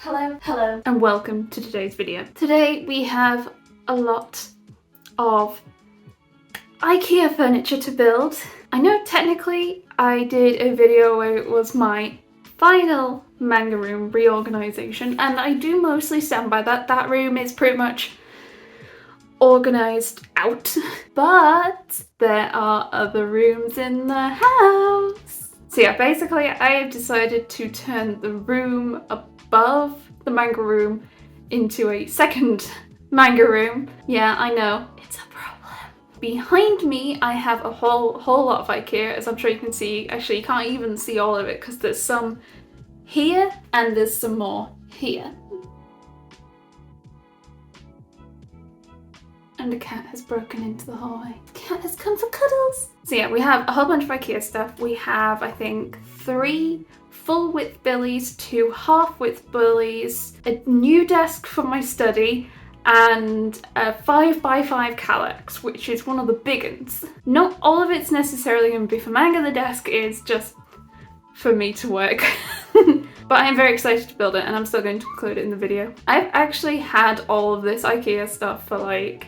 Hello, and welcome to today's video. Today we have a lot of IKEA furniture to build. I know technically I did a video where it was my final manga room reorganization, and I do mostly stand by that. That room is pretty much organized out, but there are other rooms in the house. So yeah, basically I have decided to turn the room above the manga room into a second manga room. Yeah, I know, it's a problem. Behind me I have a whole lot of IKEA, as I'm sure you can see. Actually, you can't even see all of it because there's some here and there's some more here. And a cat has broken into the hallway. The cat has come for cuddles. So yeah, we have a whole bunch of IKEA stuff. We have, I think, 3 full width billies, 2 half width billies, a new desk for my study, and a 5x5 KALLAX, which is one of the big ones. Not all of it's necessarily going to be for manga. The desk is just for me to work. But I am very excited to build it, and I'm still going to include it in the video. I've actually had all of this IKEA stuff for like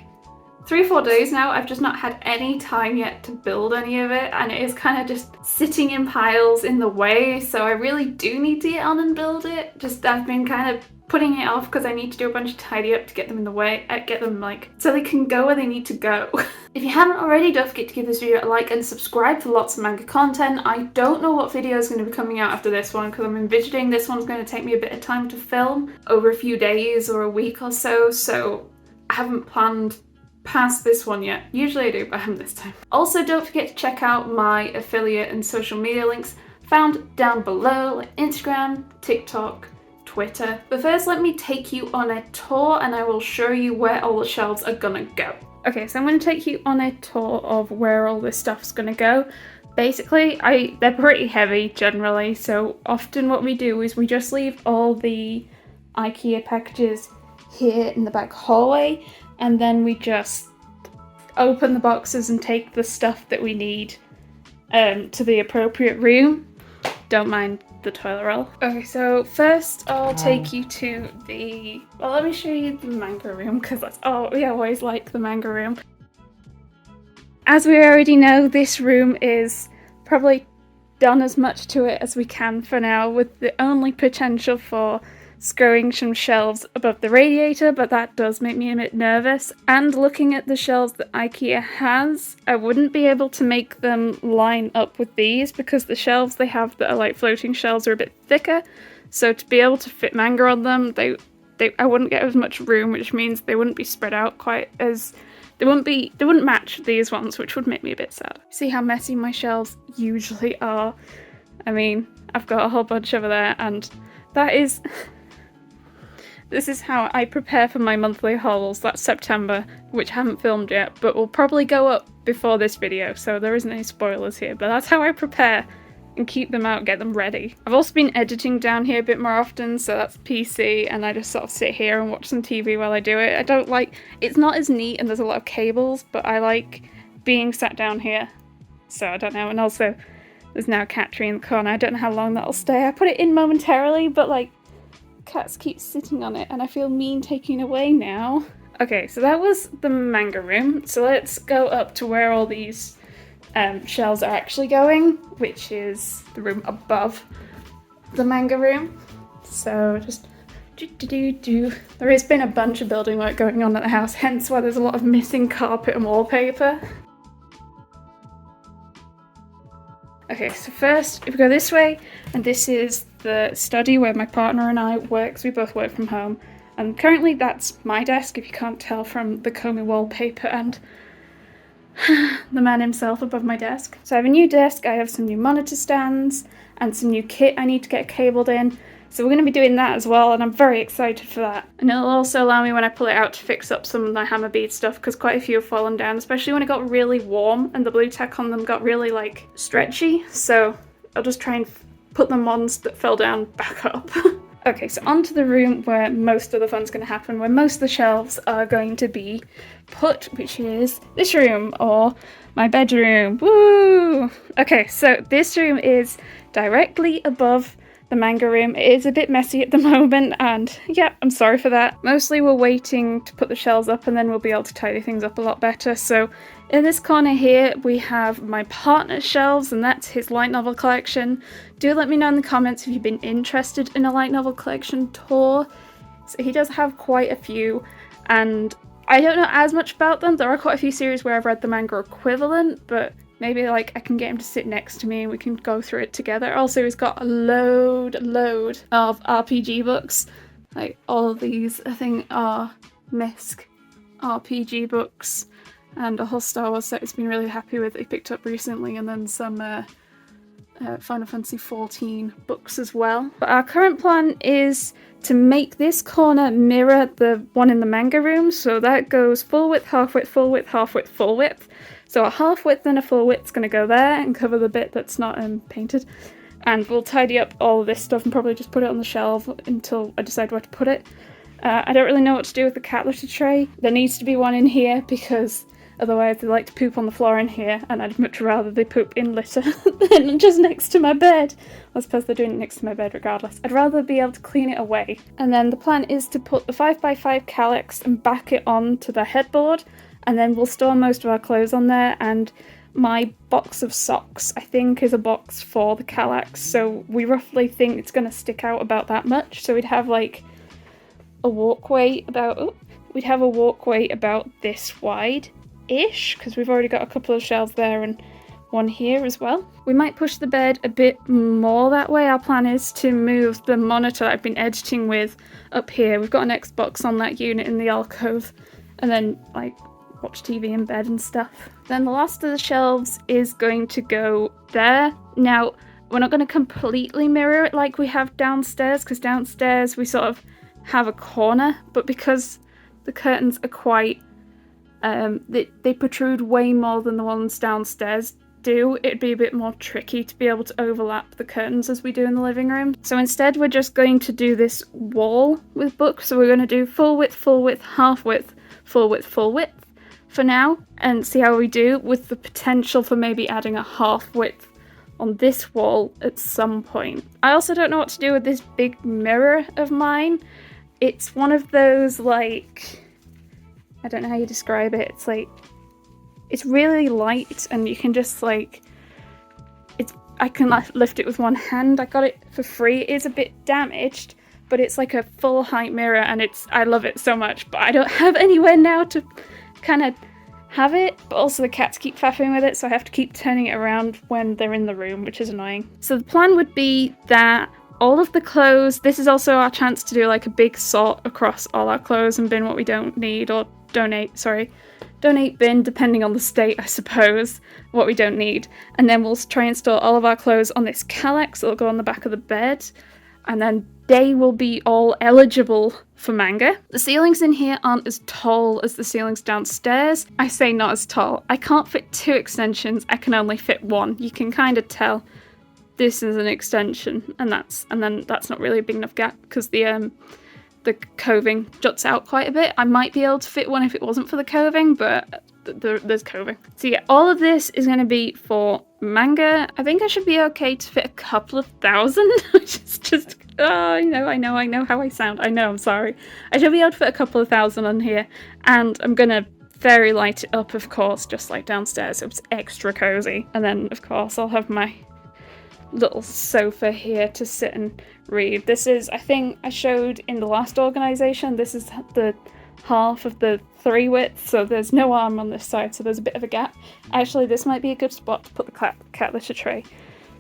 3-4 days now. I've just not had any time yet to build any of it, and it is kind of just sitting in piles in the way, so I really do need to get on and build it. Just I've been kind of putting it off because I need to do a bunch of tidy up to get them in the way, get them like so they can go where they need to go. If you haven't already, don't forget to give this video a like and subscribe for lots of manga content. I don't know what video is going to be coming out after this one because I'm envisioning this one's going to take me a bit of time to film over a few days or a week or so, so I haven't planned past this one yet. Usually I do, but I haven't this time. Also, don't forget to check out my affiliate and social media links found down below, like Instagram, TikTok, Twitter. But first, let me take you on a tour and I will show you where all the shelves are gonna go. Okay, so I'm gonna take you on a tour of where all this stuff's gonna go. Basically, they're pretty heavy generally, so often what we do is we just leave all the IKEA packages here in the back hallway, and then we just open the boxes and take the stuff that we need to the appropriate room. Don't mind the toilet roll. Okay, so first I'll take you to the, well, let me show you the manga room because that's, oh, we always like the manga room. As we already know, this room is probably done as much to it as we can for now, with the only potential for screwing some shelves above the radiator, but that does make me a bit nervous. And looking at the shelves that IKEA has, I wouldn't be able to make them line up with these because the shelves they have that are like floating shelves are a bit thicker. So to be able to fit manga on them, I wouldn't get as much room, which means they wouldn't be spread out quite as, they wouldn't match these ones, which would make me a bit sad. See how messy my shelves usually are? I mean, I've got a whole bunch over there, and that is this is how I prepare for my monthly hauls. That's September, which I haven't filmed yet, but will probably go up before this video, so there isn't any spoilers here, but that's how I prepare and keep them out, get them ready. I've also been editing down here a bit more often, so that's PC, and I just sort of sit here and watch some TV while I do it. I don't like, it's not as neat and there's a lot of cables, but I like being sat down here, so I don't know. And also, there's now a cat tree in the corner. I don't know how long that'll stay. I put it in momentarily, but like, cats keep sitting on it and I feel mean taking it away now. Okay, so that was the manga room. So let's go up to where all these shelves are actually going, which is the room above the manga room. So just there has been a bunch of building work going on at the house, hence why there's a lot of missing carpet and wallpaper. Okay, so first, if we go this way, and this is the study where my partner and I work, so we both work from home. And currently that's my desk, if you can't tell from the Komi wallpaper and the man himself above my desk. So I have a new desk, I have some new monitor stands, and some new kit I need to get cabled in. So we're going to be doing that as well, and I'm very excited for that. And it'll also allow me when I pull it out to fix up some of the hammer bead stuff, because quite a few have fallen down, especially when it got really warm and the blue tack on them got really like stretchy. So I'll just try and put the ones that fell down back up. Okay, so onto the room where most of the fun's going to happen, where most of the shelves are going to be put, which is this room, or my bedroom. Woo! Okay, so this room is directly above the manga room. It is a bit messy at the moment, and yeah, I'm sorry for that. Mostly we're waiting to put the shelves up and then we'll be able to tidy things up a lot better. So in this corner here, we have my partner's shelves, and that's his light novel collection. Do let me know in the comments if you've been interested in a light novel collection tour. So he does have quite a few, and I don't know as much about them. There are quite a few series where I've read the manga equivalent, but maybe like I can get him to sit next to me and we can go through it together. Also, he's got a load of RPG books. Like all of these, I think, are MISC RPG books, and a whole Star Wars set he's been really happy with that he picked up recently, and then some Final Fantasy XIV books as well. But our current plan is to make this corner mirror the one in the manga room, so that goes full width, half width, full width, half width, full width. So a half width and a full width is going to go there and cover the bit that's not painted. And we'll tidy up all of this stuff and probably just put it on the shelf until I decide where to put it. I don't really know what to do with the cat litter tray. There needs to be one in here because otherwise they like to poop on the floor in here, and I'd much rather they poop in litter than just next to my bed. I suppose they're doing it next to my bed regardless. I'd rather be able to clean it away. And then the plan is to put the 5x5 KALLAX and back it onto the headboard, and then we'll store most of our clothes on there, and my box of socks, I think, is a box for the KALLAX, so we roughly think it's going to stick out about that much. So we'd have like a walkway about, we'd have a walkway about this wide-ish, because we've already got a couple of shelves there and one here as well. We might push the bed a bit more that way. Our plan is to move the monitor I've been editing with up here. We've got an Xbox on that unit in the alcove, and then like watch TV in bed and stuff. Then the last of the shelves is going to go there. Now, we're not going to completely mirror it like we have downstairs, because downstairs we sort of have a corner, but because the curtains are quite they protrude way more than the ones downstairs do, it'd be a bit more tricky to be able to overlap the curtains as we do in the living room. So instead we're just going to do this wall with books. So we're going to do full width, half width, full width for now, and see how we do, with the potential for maybe adding a half width on this wall at some point. I also don't know what to do with this big mirror of mine. It's one of those, like, I don't know how you describe it. It's like, it's really light and you can just like, I can lift it with one hand. I got it for free. It is a bit damaged, but it's like a full height mirror and I love it so much, but I don't have anywhere now to kind of have it. But also the cats keep faffing with it, so I have to keep turning it around when they're in the room, which is annoying. So the plan would be that all of the clothes, this is also our chance to do like a big sort across all our clothes and bin what we don't need, or donate bin, depending on the state, I suppose, what we don't need. And then we'll try and store all of our clothes on this KALLAX. It'll go on the back of the bed, and then they will be all eligible for manga. The ceilings in here aren't as tall as the ceilings downstairs. I say not as tall. I can't fit 2 extensions, I can only fit 1. You can kind of tell this is an extension, and then that's not really a big enough gap because the coving juts out quite a bit. I might be able to fit one if it wasn't for the coving, but there's coving. So yeah, all of this is going to be for manga. I think I should be okay to fit a couple of thousand, which is just, I know how I sound. I know, I'm sorry. I should be able to fit a couple of thousand on here, and I'm going to very light it up, of course, just like downstairs, so it's extra cozy. And then, of course, I'll have my little sofa here to sit and read. This is, I think I showed in the last organisation, this is the half of the 3 width, so there's no arm on this side, so there's a bit of a gap. Actually, this might be a good spot to put the cat litter tray.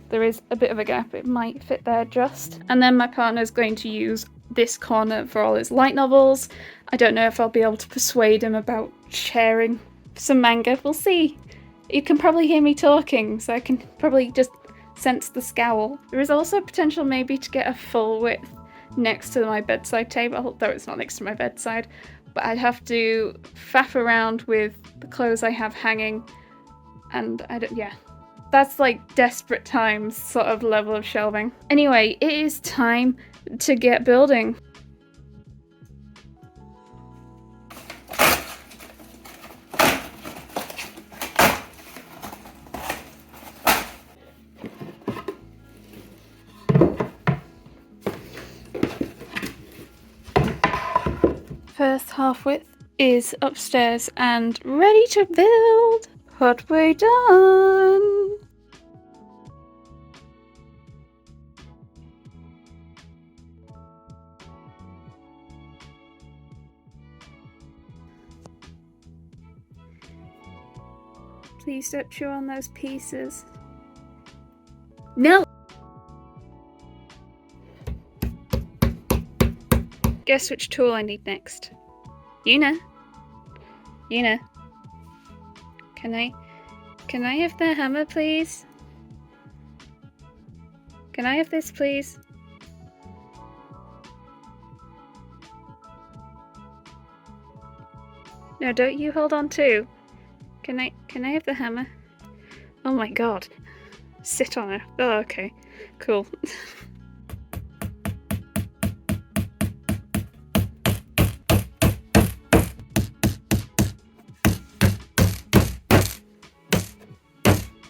There is a bit of a gap, it might fit there just. And then my partner's going to use this corner for all his light novels. I don't know if I'll be able to persuade him about sharing some manga, we'll see. You can probably hear me talking, so I can probably just sense the scowl. There is also potential maybe to get a full width next to my bedside table, though it's not next to my bedside, but I'd have to faff around with the clothes I have hanging, and yeah. That's like desperate times sort of level of shelving. Anyway, it is time to get building. first half width is upstairs and ready to build. Partway done. Please don't chew on those pieces. No! Guess which tool I need next. Una? Can I have the hammer, please? Can I have this, please? No, don't you hold on too. Can I have the hammer? Oh my god. Sit on her. Oh, okay. Cool.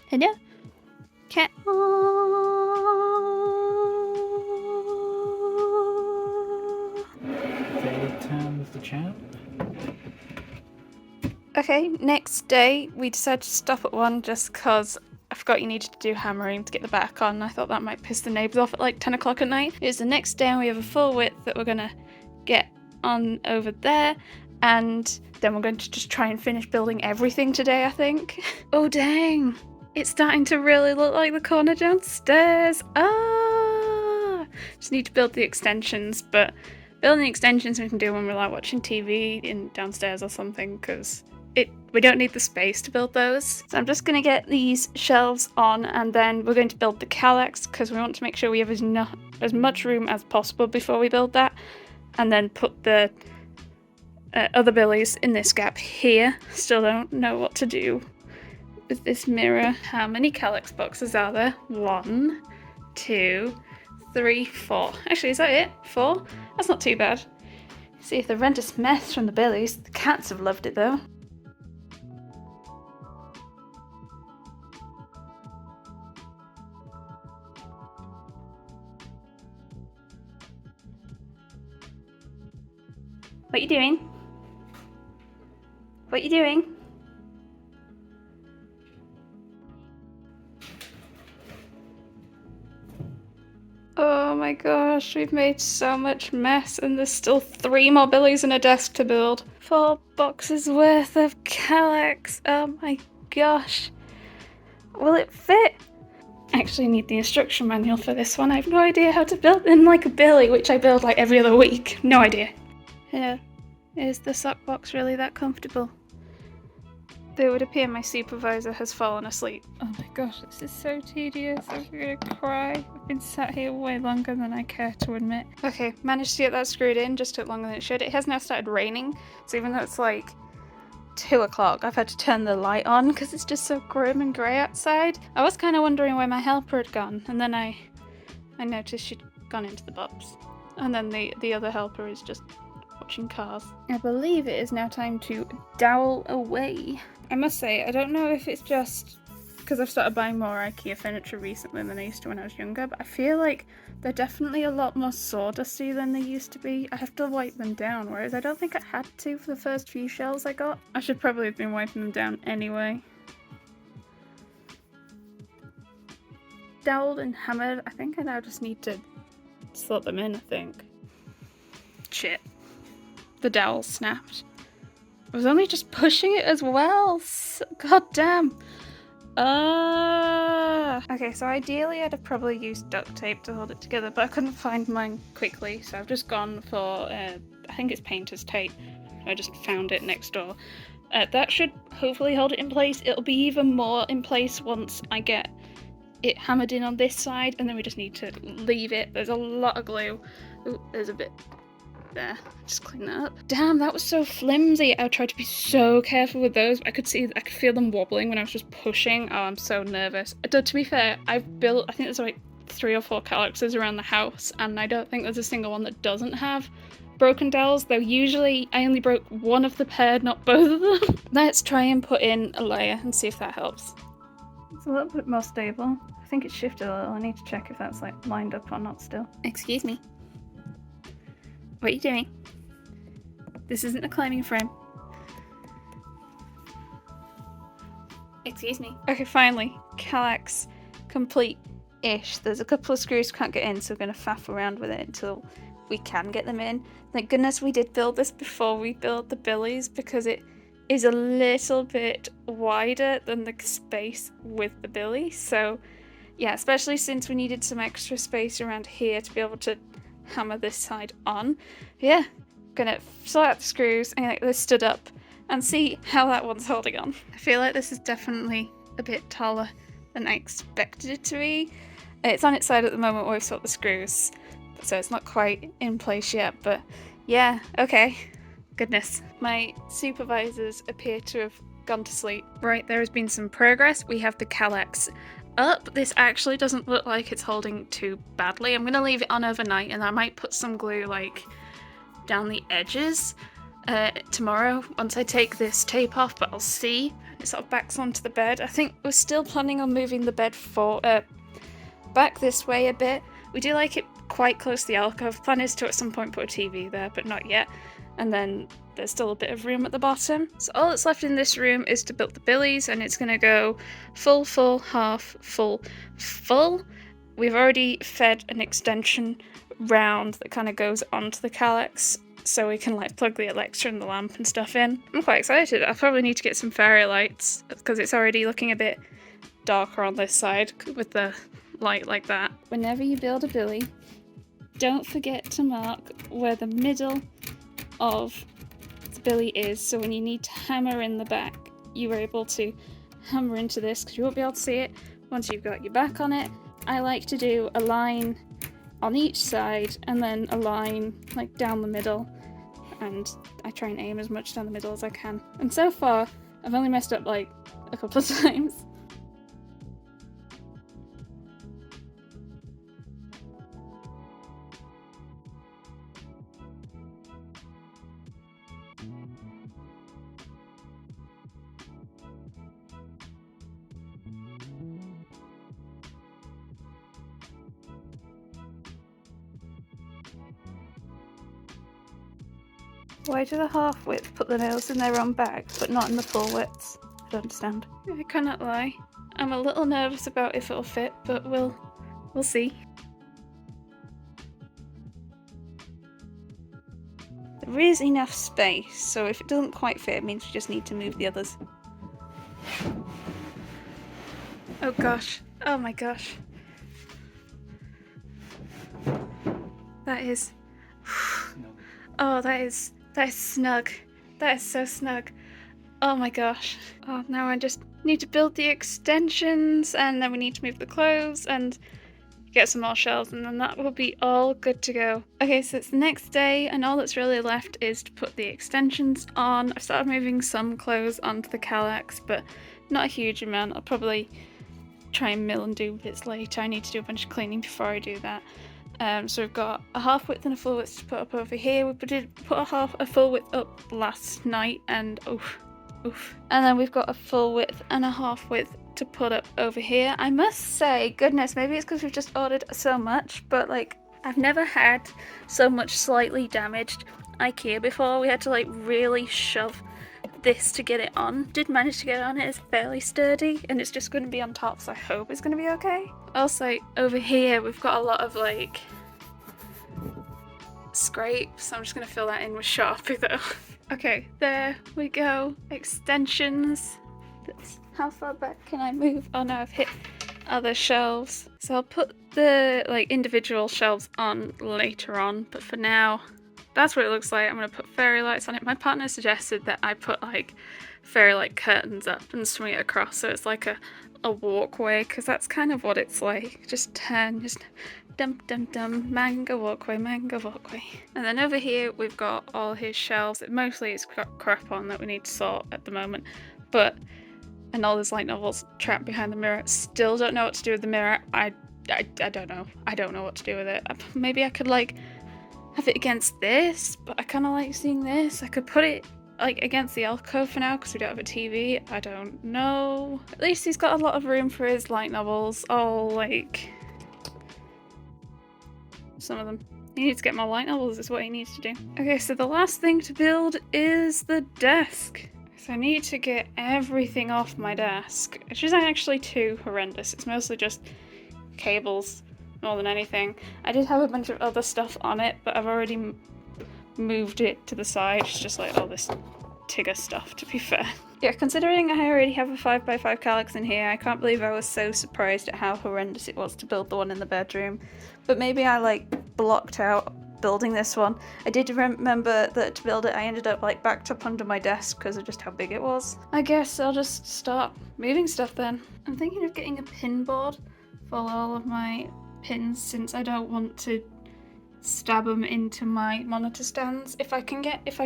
Hello? Cat. Favorite time of the champ? Okay, next day we decided to stop at 1 just because I forgot you needed to do hammering to get the back on. I thought that might piss the neighbours off at like 10 o'clock at night. It's the next day and we have a full width that we're gonna get on over there, and then we're going to just try and finish building everything today, I think. Oh dang! It's starting to really look like the corner downstairs. Ah! Just need to build the extensions, but building extensions we can do when we're like watching TV in downstairs or something, because we don't need the space to build those. So I'm just going to get these shelves on, and then we're going to build the KALLAX because we want to make sure we have as much room as possible before we build that, and then put the other billies in this gap here. Still don't know what to do with this mirror. How many KALLAX boxes are there? 1, 2, 3, 4. Actually, is that it? 4? That's not too bad. See if the horrendous mess from the billies. The cats have loved it though. What you doing? What you doing? Oh my gosh, we've made so much mess and there's still 3 more billies and a desk to build. 4 boxes worth of KALLAX. Oh my gosh. Will it fit? I actually need the instruction manual for this one. I have no idea how to build in like a billy, which I build like every other week. No idea. Hello. Is the sock box really that comfortable? It would appear my supervisor has fallen asleep. Oh my gosh, this is so tedious. I'm gonna cry. I've been sat here way longer than I care to admit. Okay, managed to get that screwed in. Just took longer than it should. It has now started raining, so even though it's like 2 o'clock, I've had to turn the light on because it's just so grim and grey outside. I was kind of wondering where my helper had gone, and then I noticed she'd gone into the box. And then the other helper is just watching cars. I believe it is now time to dowel away. I must say, I don't know if it's just because I've started buying more IKEA furniture recently than I used to when I was younger, but I feel like they're definitely a lot more sawdusty than they used to be. I have to wipe them down, whereas I don't think I had to for the first few shelves I got. I should probably have been wiping them down anyway. Doweled and hammered. I think I now just need to slot them in, I think. Shit. The dowel snapped. I was only just pushing it as well. God damn. Okay, so ideally I'd have probably used duct tape to hold it together, but I couldn't find mine quickly, so I've just gone for, I think it's painter's tape. I just found it next door. That should hopefully hold it in place. It'll be even more in place once I get it hammered in on this side, and then we just need to leave it. There's a lot of glue. Ooh, there's a bit there. Just clean that up. Damn, that was so flimsy. I tried to be so careful with those. I could feel them wobbling when I was just pushing. Oh, I'm so nervous. To be fair, I've built, I think there's like 3 or 4 KALLAXes around the house, and I don't think there's a single one that doesn't have broken dowels, though usually I only broke one of the pair, not both of them. Let's try and put in a layer and see if that helps. It's a little bit more stable. I think it's shifted a little. I need to check if that's like lined up or not still. Excuse me. What are you doing? This isn't a climbing frame. Excuse me. Okay, finally. KALLAX complete-ish. There's a couple of screws can't get in, so we're going to faff around with it until we can get them in. Thank goodness we did build this before we built the billies, because it is a little bit wider than the space with the billy. So yeah, especially since we needed some extra space around here to be able to hammer this side on. Yeah, gonna sort out the screws and get this stood up and see how that one's holding on. I feel like this is definitely a bit taller than I expected it to be. It's on its side at the moment where we've swapped the screws, so it's not quite in place yet, but yeah, okay. Goodness. My supervisors appear to have gone to sleep. Right, there has been some progress. We have the KALLAX up. This actually doesn't look like it's holding too badly. I'm gonna leave it on overnight, and I might put some glue like down the edges tomorrow once I take this tape off, but I'll see. It sort of backs onto the bed. I think we're still planning on moving the bed back this way a bit. We do like it quite close to the alcove. Plan is to at some point put a TV there, but not yet. And then there's still a bit of room at the bottom. So all that's left in this room is to build the billies, and it's going to go full, full, half, full, full. We've already fed an extension round that kind of goes onto the KALLAX, so we can like plug the Alexa and the lamp and stuff in. I'm quite excited. I probably need to get some fairy lights because it's already looking a bit darker on this side with the light like that. Whenever you build a billy, don't forget to mark where the middle of the billy is, so when you need to hammer in the back, you're able to hammer into this, because you won't be able to see it once you've got your back on it. I like to do a line on each side and then a line like down the middle, and I try and aim as much down the middle as I can. And so far, I've only messed up like a couple of times. Why do the half width put the nails in their own bag, but not in the full width? I don't understand. I cannot lie. I'm a little nervous about if it'll fit, but we'll see. There is enough space, so if it doesn't quite fit, it means we just need to move the others. Oh gosh. Oh my gosh. That is... Oh, that is snug. That is so snug. Oh my gosh. Oh, now I just need to build the extensions, and then we need to move the clothes and get some more shelves, and then that will be all good to go. Okay, so it's the next day, and all that's really left is to put the extensions on. I've started moving some clothes onto the KALLAX, but not a huge amount. I'll probably try and mill and do bits later. I need to do a bunch of cleaning before I do that. So we've got a half width and a full width to put up over here. We did put a full width up last night, and oof. And then we've got a full width and a half width to put up over here. I must say, goodness, maybe it's because we've just ordered so much, but like I've never had so much slightly damaged IKEA before. We had to like really shove this to get it on. Did manage to get it on. It is fairly sturdy, and it's just going to be on top, so I hope it's going to be okay. Also over here we've got a lot of like scrapes, so I'm just going to fill that in with Sharpie though. Okay, there we go. Extensions. How far back can I move? Oh no, I've hit other shelves. So I'll put the like individual shelves on later on, but for now that's what it looks like. I'm going to put fairy lights on it. My partner suggested that I put like fairy light curtains up and swing it across so it's like a walkway, because that's kind of what it's like. Just turn, just dum dum dum, manga walkway, manga walkway. And then over here we've got all his shelves. Mostly it's got crap on that we need to sort at the moment, and all his light novels trapped behind the mirror. Still don't know what to do with the mirror. I don't know. I don't know what to do with it. Maybe I could like have it against this, but I kind of like seeing this. I could put it like against the alcove for now because we don't have a TV. I don't know. At least he's got a lot of room for his light novels. All like some of them. He needs to get more light levels is what he needs to do. Okay, so the last thing to build is the desk. So I need to get everything off my desk, which isn't actually too horrendous. It's mostly just cables more than anything. I did have a bunch of other stuff on it, but I've already moved it to the side. It's just like all this Tigger stuff, to be fair. Yeah, considering I already have a 5x5 KALLAX in here, I can't believe I was so surprised at how horrendous it was to build the one in the bedroom. But maybe I like blocked out building this one. I did remember that to build it I ended up like backed up under my desk because of just how big it was. I guess I'll just start moving stuff then. I'm thinking of getting a pin board for all of my pins since I don't want to stab them into my monitor stands. If I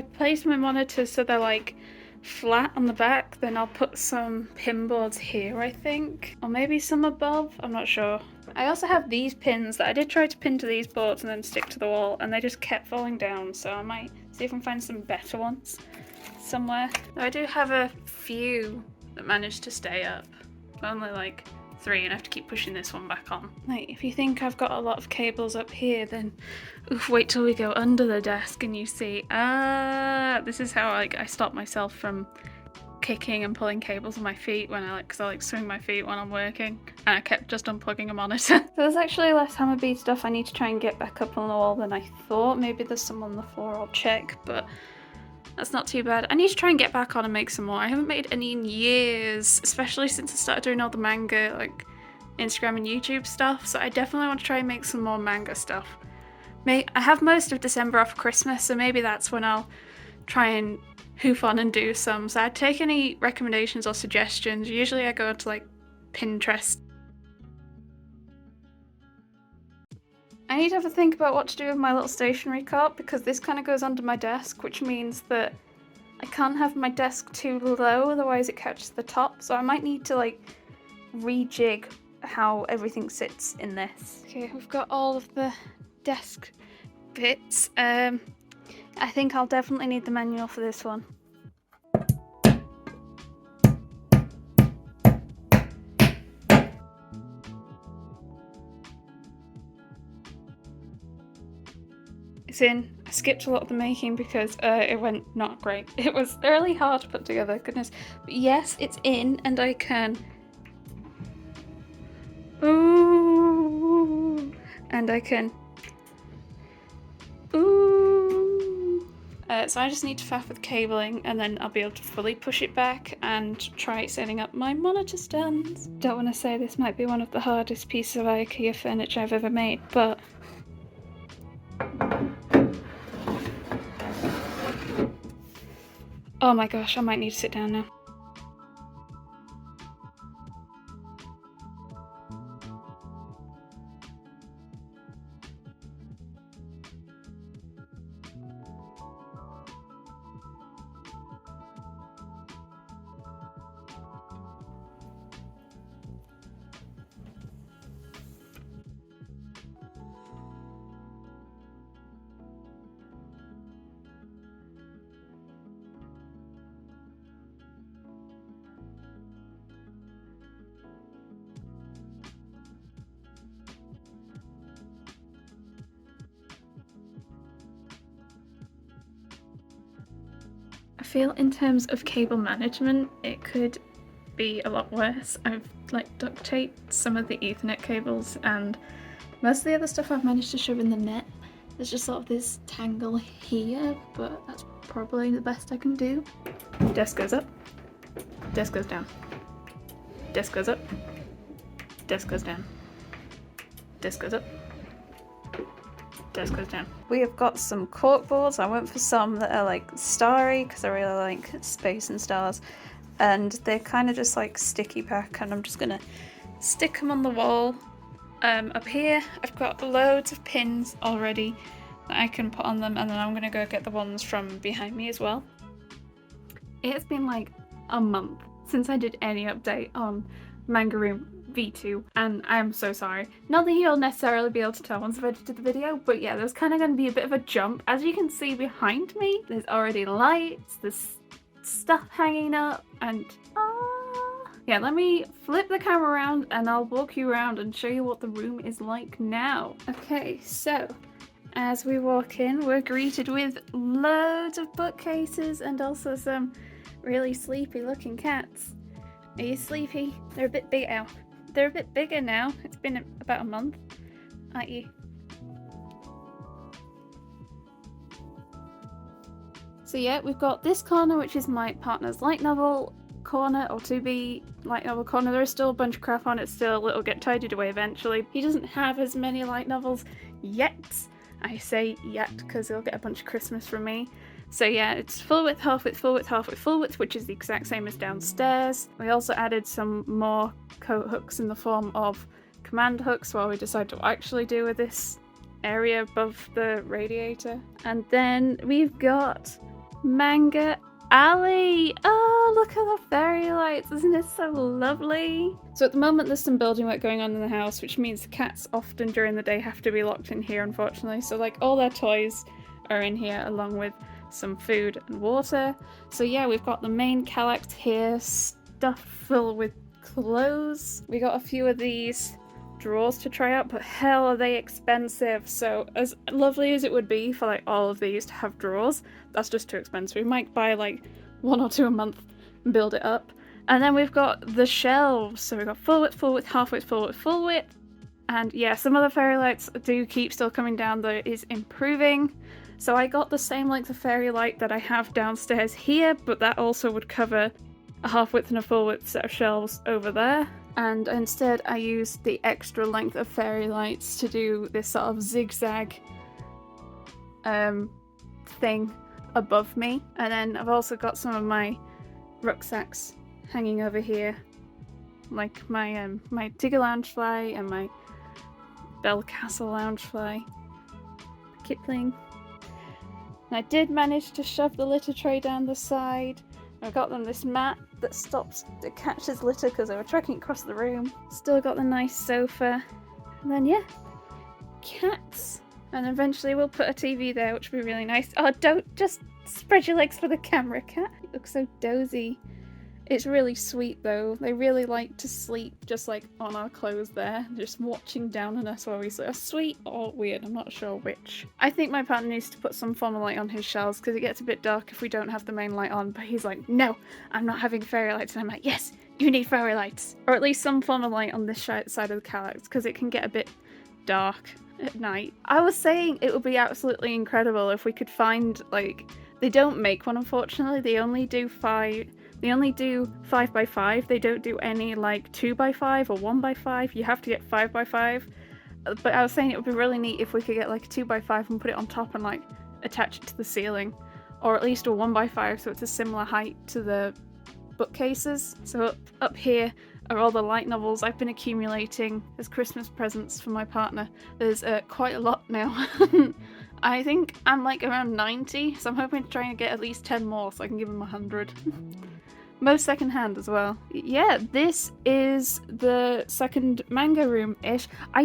place my monitors so they're like flat on the back, then I'll put some pin boards here, I think, or maybe some above, I'm not sure. I also have these pins that I did try to pin to these boards and then stick to the wall, and they just kept falling down, so I might see if I can find some better ones somewhere. I do have a few that managed to stay up, only like 3, and I have to keep pushing this one back on. Like, if you think I've got a lot of cables up here, then oof, wait till we go under the desk and you see, this is how like I stop myself from kicking and pulling cables on my feet when because I like swing my feet when I'm working, and I kept just unplugging a monitor. So there's actually less hammer bead stuff I need to try and get back up on the wall than I thought. Maybe there's some on the floor, I'll check, but that's not too bad. I need to try and get back on and make some more. I haven't made any in years, especially since I started doing all the manga, like Instagram and YouTube stuff, so I definitely want to try and make some more manga stuff. I have most of December off for Christmas, so maybe that's when I'll try and hoof on and do some. So I'd take any recommendations or suggestions. Usually I go to like Pinterest. I need to have a think about what to do with my little stationery cart, because this kind of goes under my desk, which means that I can't have my desk too low, otherwise it catches the top. So I might need to like rejig how everything sits in this. Okay, we've got all of the desk bits. I think I'll definitely need the manual for this one. It's in. I skipped a lot of the making because it went not great. It was really hard to put together, goodness. But yes, it's in, and I can... Ooh! And I can... Ooh! So I just need to faff with cabling, and then I'll be able to fully push it back and try setting up my monitor stands. Don't want to say this might be one of the hardest pieces of IKEA furniture I've ever made, but... Oh my gosh, I might need to sit down now. I feel in terms of cable management, it could be a lot worse. I've like duct taped some of the Ethernet cables, and most of the other stuff I've managed to shove in the net. There's just sort of this tangle here, but that's probably the best I can do. Desk goes up, desk goes down, desk goes up, desk goes down, desk goes up, desk goes down. We have got some cork boards. I went for some that are like starry because I really like space and stars, and they're kind of just like sticky pack, and I'm just gonna stick them on the wall. Up here I've got loads of pins already that I can put on them, and then I'm gonna go get the ones from behind me as well. It's been like a month since I did any update on Manga Room V2, and I am so sorry. Not that you'll necessarily be able to tell once I've edited the video, but yeah, there's kind of going to be a bit of a jump. As you can see behind me, there's already lights, there's stuff hanging up, and yeah, let me flip the camera around and I'll walk you around and show you what the room is like now. Okay, so As we walk in, we're greeted with loads of bookcases and also some really sleepy looking cats. Are you sleepy? They're a bit big now. They're a bit bigger now. It's been about a month, aren't you? So yeah, we've got this corner, which is my partner's light novel corner, or to be light novel corner. There is still a bunch of crap on it still. It'll get tidied away eventually. He doesn't have as many light novels yet. I say yet because he'll get a bunch of Christmas from me. So yeah, it's full width, half width, full width, half width, full width, which is the exact same as downstairs. We also added some more coat hooks in the form of command hooks while we decide to actually do with this area above the radiator. And then we've got Manga Alley! Oh, look at the fairy lights! Isn't it so lovely? So at the moment there's some building work going on in the house, which means the cats often during the day have to be locked in here, unfortunately. So like all their toys are in here along with some food and water. So yeah, we've got the main KALLAX here, stuffed full with clothes. We got a few of these drawers to try out, but hell are they expensive. So as lovely as it would be for like all of these to have drawers, that's just too expensive. We might buy like 1 or 2 a month and build it up. And then we've got the shelves. So we've got full width, half width, full width. And yeah, some of the fairy lights do keep still coming down, though it is improving. So I got the same length of fairy light that I have downstairs here, but that also would cover a half width and a full width set of shelves over there. And instead I used the extra length of fairy lights to do this sort of zigzag thing above me. And then I've also got some of my rucksacks hanging over here, like my my Tigger Loungefly and my Bell Castle Loungefly, Kipling. And I did manage to shove the litter tray down the side. I got them this mat that catches litter because they were trekking across the room. Still got the nice sofa. And then yeah, cats. And eventually we'll put a TV there, which will be really nice. Oh, don't just spread your legs for the camera, cat. You look so dozy. It's really sweet though. They really like to sleep just like on our clothes there, just watching down on us while we sleep. Sweet or weird, I'm not sure which. I think my partner needs to put some form of light on his shelves because it gets a bit dark if we don't have the main light on, but he's like, no, I'm not having fairy lights. And I'm like, yes, you need fairy lights. Or at least some form of light on this side of the KALLAX because it can get a bit dark at night. I was saying it would be absolutely incredible if we could find, like, they don't make one unfortunately, they only do 5x5. They don't do any like 2x5 or 1x5. You have to get 5x5. But I was saying it would be really neat if we could get like a 2x5 and put it on top and like attach it to the ceiling. Or at least a 1x5 so it's a similar height to the bookcases. So up here are all the light novels I've been accumulating as Christmas presents for my partner. There's quite a lot now. I think I'm like around 90, so I'm hoping to try and get at least 10 more so I can give him 100. Most secondhand as well. Yeah, this is the second manga room-ish. I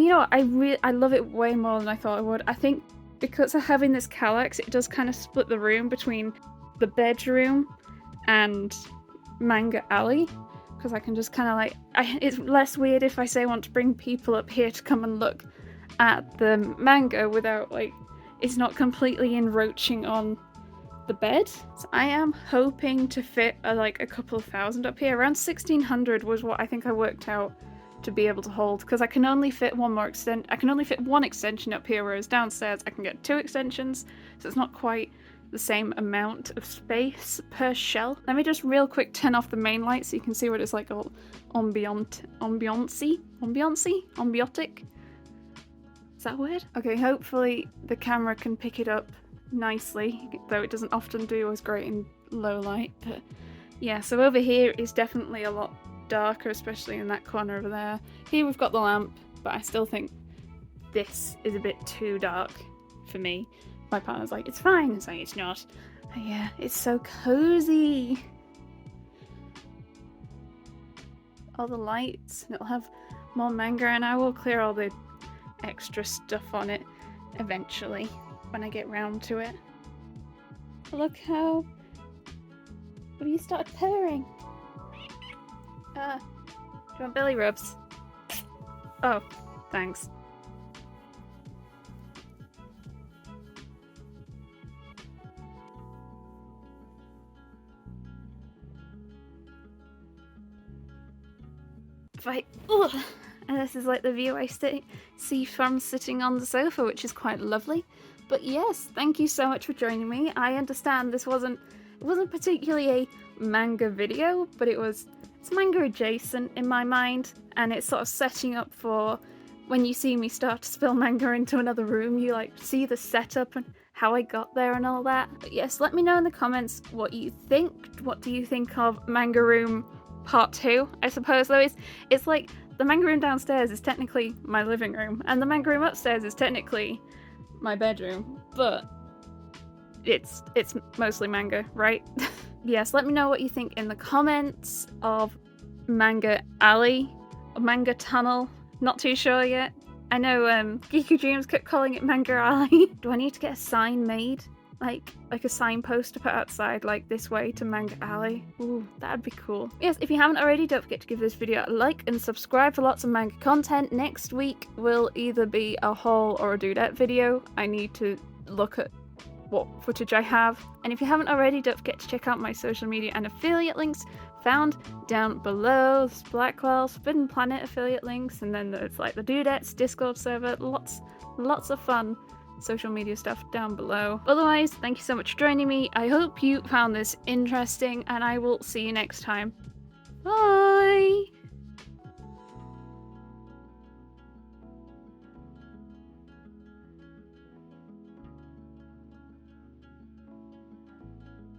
love it way more than I thought I would. I think because of having this KALLAX, it does kind of split the room between the bedroom and Manga Alley. Because I can just kind of like, it's less weird if I say I want to bring people up here to come and look at the manga without like, it's not completely encroaching on the bed. So I am hoping to fit like a couple of thousand up here. Around 1600 was what I think I worked out to be able to hold, because I can only fit one extension up here, whereas downstairs I can get 2 extensions, so it's not quite the same amount of space per shelf. Let me just real quick turn off the main light so you can see what it's like all ambiotic. Is that a word? Okay, hopefully the camera can pick it up nicely, though it doesn't often do as great in low light. But yeah, so over here is definitely a lot darker, especially in that corner over there. Here we've got the lamp, but I still think this is a bit too dark for me. My partner's like, it's fine. It's like, it's not. But yeah, it's so cozy. All the lights, and it'll have more manga, and I will clear all the extra stuff on it eventually when I get round to it. Look how... Have you started purring? Do you want belly rubs? Oh, thanks. if I, ugh, and this is like the view I see from sitting on the sofa, which is quite lovely. But yes, thank you so much for joining me. I understand this wasn't particularly a manga video, but it's manga adjacent in my mind, and it's sort of setting up for when you see me start to spill manga into another room, you like see the setup and how I got there and all that. But yes, let me know in the comments what you think. What do you think of Manga Room Part 2? I suppose though it's like the manga room downstairs is technically my living room, and the manga room upstairs is technically my bedroom, but it's mostly manga, right? Yes, let me know what you think in the comments of Manga Alley or Manga Tunnel. Not too sure yet. I know Geeky Dreams kept calling it Manga Alley. Do I need to get a sign made? Like a signpost to put outside, like this way to Manga Alley? Ooh, that'd be cool. Yes, if you haven't already, don't forget to give this video a like and subscribe for lots of manga content. Next week will either be a haul or a dudette video. I need to look at what footage I have. And if you haven't already, don't forget to check out my social media and affiliate links found down below. There's Blackwell, Forbidden Planet affiliate links, and then there's like the dudettes, Discord server, lots of fun social media stuff down below. Otherwise, thank you so much for joining me. I hope you found this interesting, and I will see you next time. Bye!